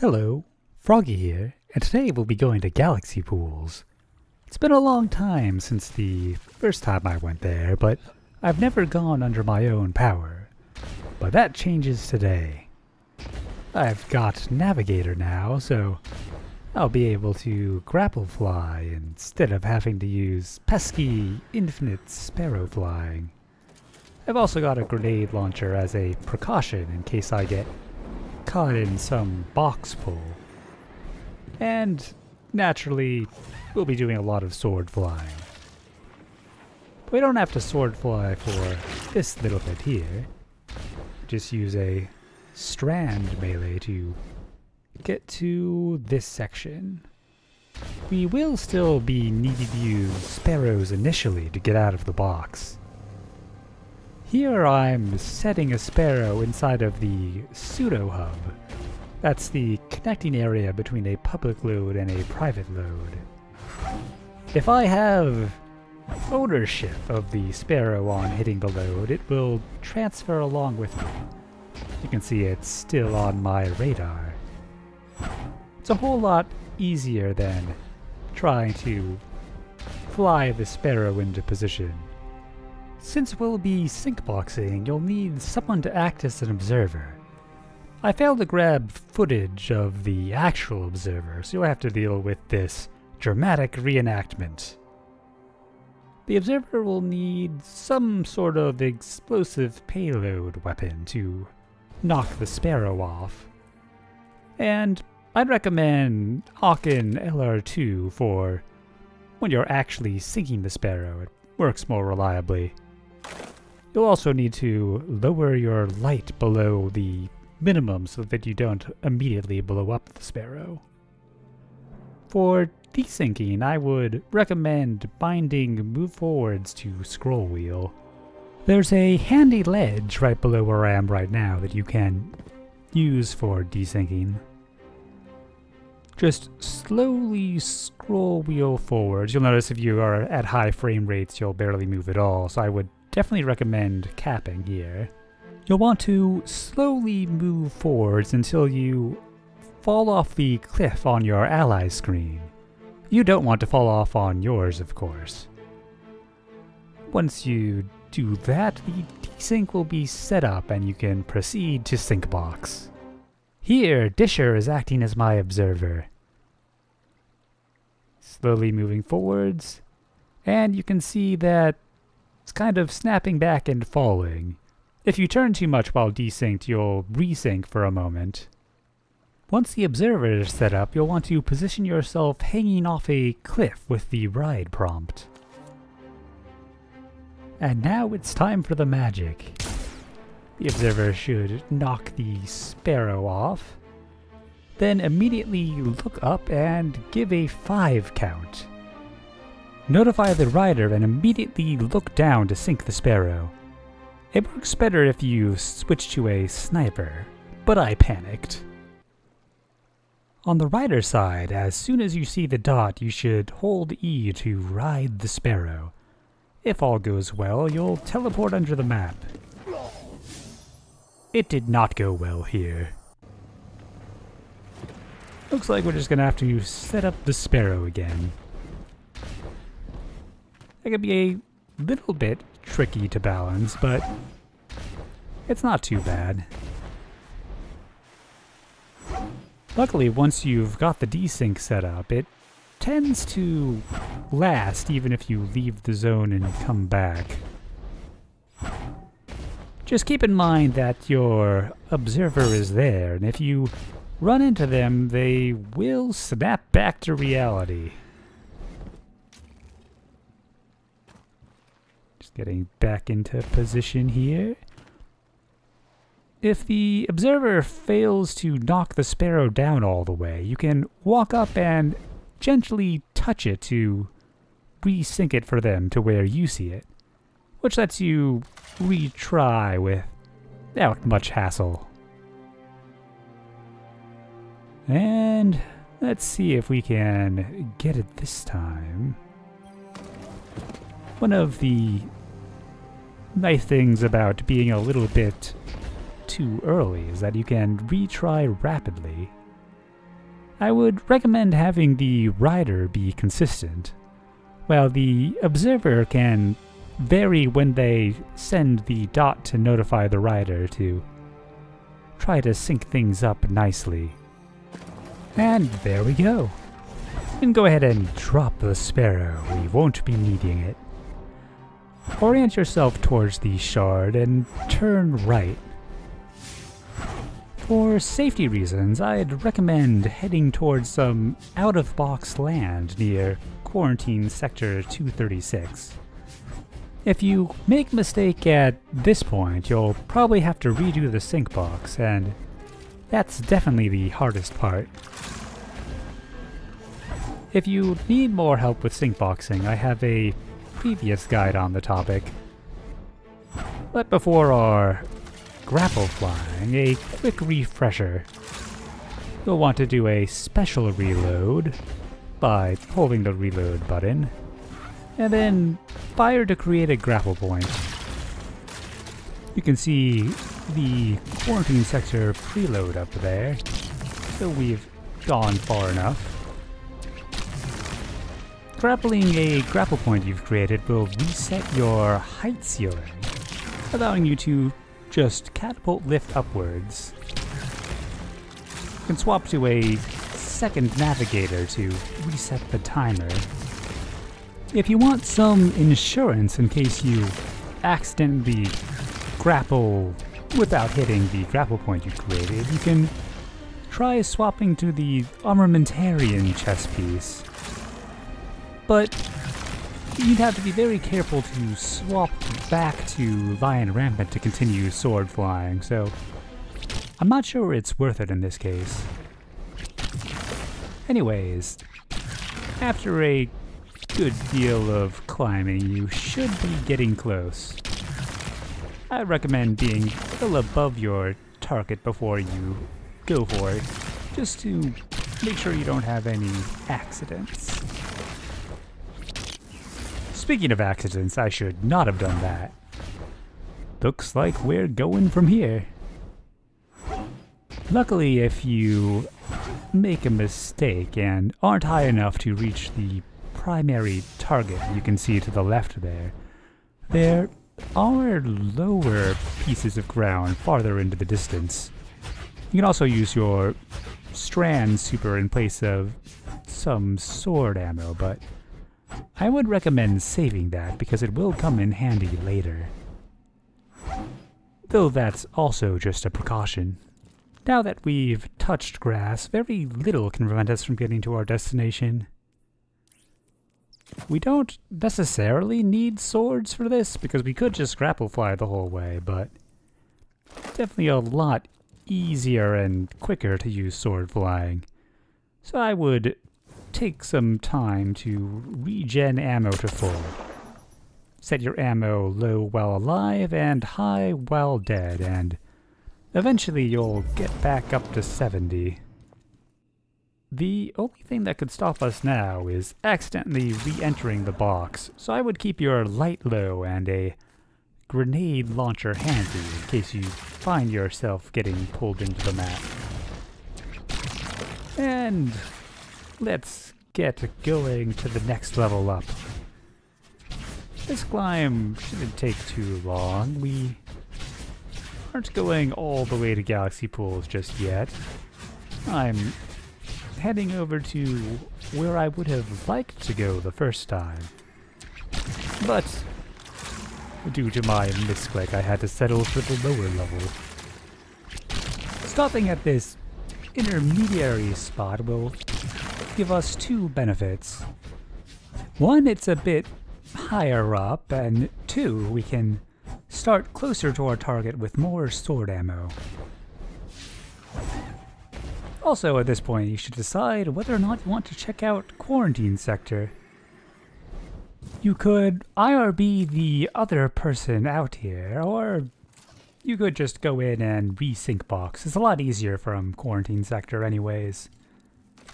Hello, Froggy here, and today we'll be going to Galaxy Pools. It's been a long time since the first time I went there, but I've never gone under my own power. But that changes today. I've got Navigator now, so I'll be able to grapple fly instead of having to use pesky infinite sparrow flying. I've also got a grenade launcher as a precaution in case I get caught in some box pull. And naturally, we'll be doing a lot of sword flying. But we don't have to sword fly for this little bit here. Just use a strand melee to get to this section. We will still be needing to use sparrows initially to get out of the box. Here I'm setting a sparrow inside of the pseudo hub. That's the connecting area between a public load and a private load. If I have ownership of the sparrow on hitting the load, it will transfer along with me. You can see it's still on my radar. It's a whole lot easier than trying to fly the sparrow into position. Since we'll be sync boxing, you'll need someone to act as an observer. I failed to grab footage of the actual observer, so you'll have to deal with this dramatic reenactment. The observer will need some sort of explosive payload weapon to knock the sparrow off. And I'd recommend Aachen LR2 for when you're actually sinking the sparrow. It works more reliably. You'll also need to lower your light below the minimum so that you don't immediately blow up the sparrow. For desyncing, I would recommend binding move forwards to scroll wheel. There's a handy ledge right below where I am right now that you can use for desyncing. Just slowly scroll wheel forwards. You'll notice if you are at high frame rates, you'll barely move at all, so I would definitely recommend capping here. You'll want to slowly move forwards until you fall off the cliff on your ally screen. You don't want to fall off on yours, of course. Once you do that, the desync will be set up and you can proceed to sync box. Here, Disher is acting as my observer. Slowly moving forwards, and you can see that it's kind of snapping back and falling. If you turn too much while desynced, you'll resync for a moment. Once the observer is set up, you'll want to position yourself hanging off a cliff with the ride prompt. And now it's time for the magic. The observer should knock the sparrow off, then immediately look up and give a 5 count. Notify the rider and immediately look down to sync the sparrow. It works better if you switch to a sniper, but I panicked. On the rider side, as soon as you see the dot, you should hold E to ride the sparrow. If all goes well, you'll teleport under the map. It did not go well here. Looks like we're just gonna have to set up the sparrow again. That could be a little bit tricky to balance, but it's not too bad. Luckily, once you've got the desync set up, it tends to last even if you leave the zone and come back. Just keep in mind that your observer is there, and if you run into them, they will snap back to reality. Just getting back into position here. If the observer fails to knock the sparrow down all the way, you can walk up and gently touch it to resync it for them to where you see it, which lets you retry without much hassle. And let's see if we can get it this time. One of the nice things about being a little bit too early is that you can retry rapidly. I would recommend having the rider be consistent. While the observer can vary when they send the dot to notify the rider to try to sync things up nicely. And there we go. You can go ahead and drop the sparrow, we won't be needing it. Orient yourself towards the shard and turn right. For safety reasons, I'd recommend heading towards some out-of-box land near Quarantine Sector 236. If you make a mistake at this point, you'll probably have to redo the sync box, and that's definitely the hardest part. If you need more help with sync boxing, I have a previous guide on the topic. But before our grapple flying, a quick refresher. You'll want to do a special reload by holding the reload button, and then fire to create a grapple point. You can see the quarantine sector preload up there, so we've gone far enough. Grappling a grapple point you've created will reset your height ceiling, allowing you to just catapult lift upwards. You can swap to a second navigator to reset the timer. If you want some insurance in case you accidentally grapple without hitting the grapple point you created, you can try swapping to the Armamentarian chess piece. But you'd have to be very careful to swap back to Lion Rampant to continue sword flying, so I'm not sure it's worth it in this case. Anyways, after a good deal of climbing, you should be getting close. I recommend being a little above your target before you go for it, just to make sure you don't have any accidents. Speaking of accidents, I should not have done that. Looks like we're going from here. Luckily, if you make a mistake and aren't high enough to reach the primary target you can see to the left there are lower pieces of ground farther into the distance. You can also use your Strand super in place of some sword ammo, but I would recommend saving that because it will come in handy later. Though that's also just a precaution. Now that we've touched grass, very little can prevent us from getting to our destination. We don't necessarily need swords for this because we could just grapple fly the whole way, but definitely a lot easier and quicker to use sword flying. So I would take some time to regen ammo to full. Set your ammo low while alive and high while dead, and eventually you'll get back up to 70. The only thing that could stop us now is accidentally re-entering the box, so I would keep your light low and a grenade launcher handy in case you find yourself getting pulled into the map. And let's get going to the next level up. This climb shouldn't take too long. We aren't going all the way to Galaxy Pools just yet. I'm heading over to where I would have liked to go the first time. But due to my misclick, I had to settle for the lower level. Stopping at this intermediary spot will give us two benefits. One, it's a bit higher up, and two, we can start closer to our target with more sword ammo. Also, at this point, you should decide whether or not you want to check out Quarantine Sector. You could IRB the other person out here, or you could just go in and resync box. It's a lot easier from Quarantine Sector anyways.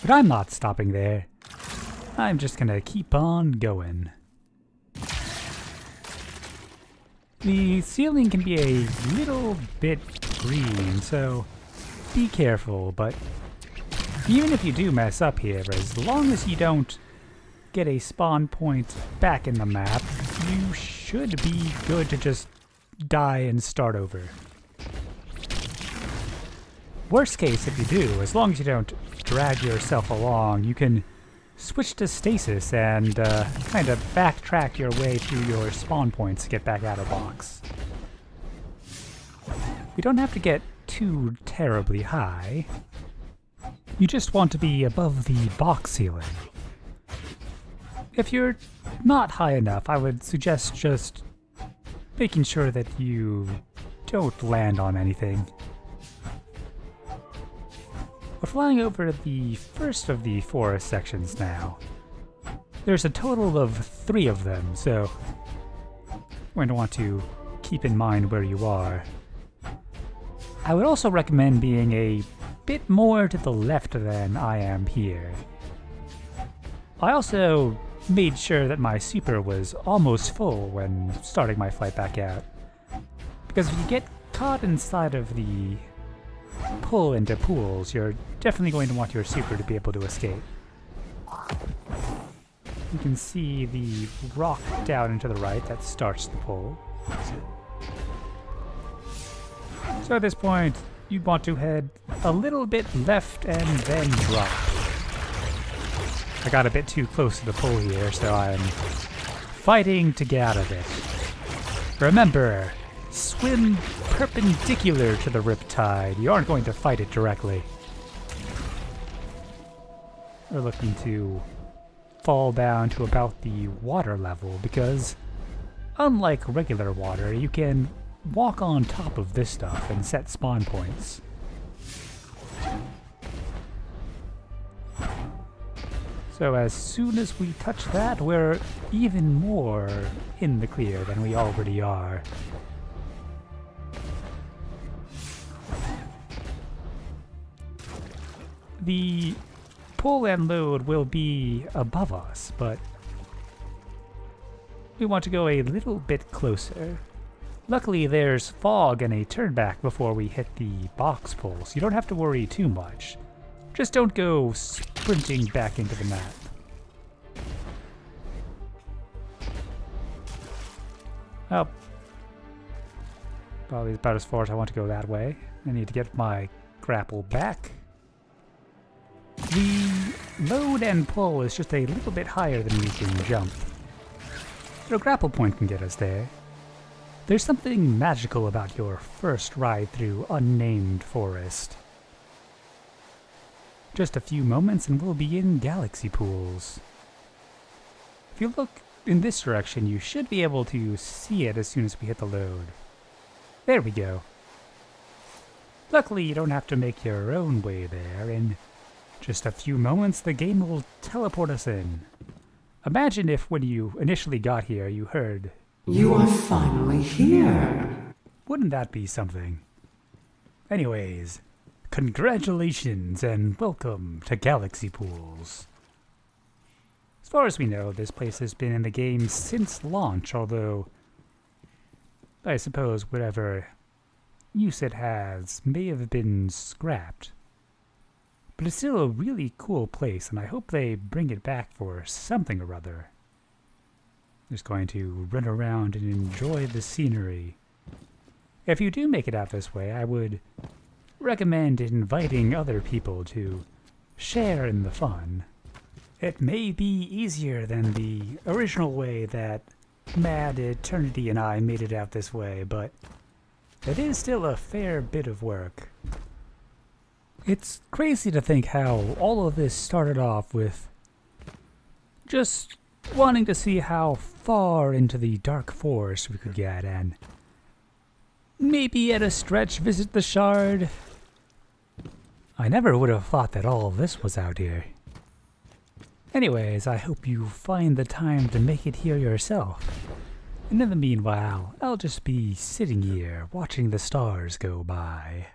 But I'm not stopping there. I'm just gonna keep on going. The ceiling can be a little bit green, so be careful, but Even if you do mess up here, as long as you don't get a spawn point back in the map, you should be good to just die and start over. Worst case, if you do, as long as you don't drag yourself along, you can switch to stasis and kind of backtrack your way through your spawn points to get back out of box. You don't have to get too terribly high. You just want to be above the box ceiling. If you're not high enough, I would suggest just making sure that you don't land on anything. We're flying over the first of the forest sections now. There's a total of 3 of them, so you're going to want to keep in mind where you are. I would also recommend being a bit more to the left than I am here. I also made sure that my super was almost full when starting my flight back out. Because if you get caught inside of the pull into pools, you're definitely going to want your super to be able to escape. You can see the rock down and to the right that starts the pull. So at this point, you'd want to head a little bit left and then drop. I got a bit too close to the pull here, so I'm fighting to get out of it. Remember, swim perpendicular to the riptide. You aren't going to fight it directly. We're looking to fall down to about the water level because, unlike regular water, you can walk on top of this stuff and set spawn points. So as soon as we touch that, we're even more in the clear than we already are. The pull and load will be above us, but we want to go a little bit closer. Luckily, there's fog and a turnback before we hit the box pull, so you don't have to worry too much. Just don't go sprinting back into the map. Oh. Probably about as far as I want to go that way. I need to get my grapple back. The load and pull is just a little bit higher than we can jump. So a grapple point can get us there. There's something magical about your first ride through unnamed forest. Just a few moments and we'll be in Galaxy Pools. If you look in this direction, you should be able to see it as soon as we hit the load. There we go. Luckily, you don't have to make your own way there. In just a few moments, the game will teleport us in. Imagine if when you initially got here, you heard, "You are finally here." Wouldn't that be something? Anyways, congratulations and welcome to Galaxy Pools. As far as we know, this place has been in the game since launch, although I suppose whatever use it has may have been scrapped. But it's still a really cool place, and I hope they bring it back for something or other. Just going to run around and enjoy the scenery. If you do make it out this way, I would recommend inviting other people to share in the fun. It may be easier than the original way that Mad Eternity and I made it out this way, but it is still a fair bit of work. It's crazy to think how all of this started off with just wanting to see how far into the dark forest we could get and maybe at a stretch visit the Shard. I never would have thought that all of this was out here. Anyways, I hope you find the time to make it here yourself. And in the meanwhile, I'll just be sitting here watching the stars go by.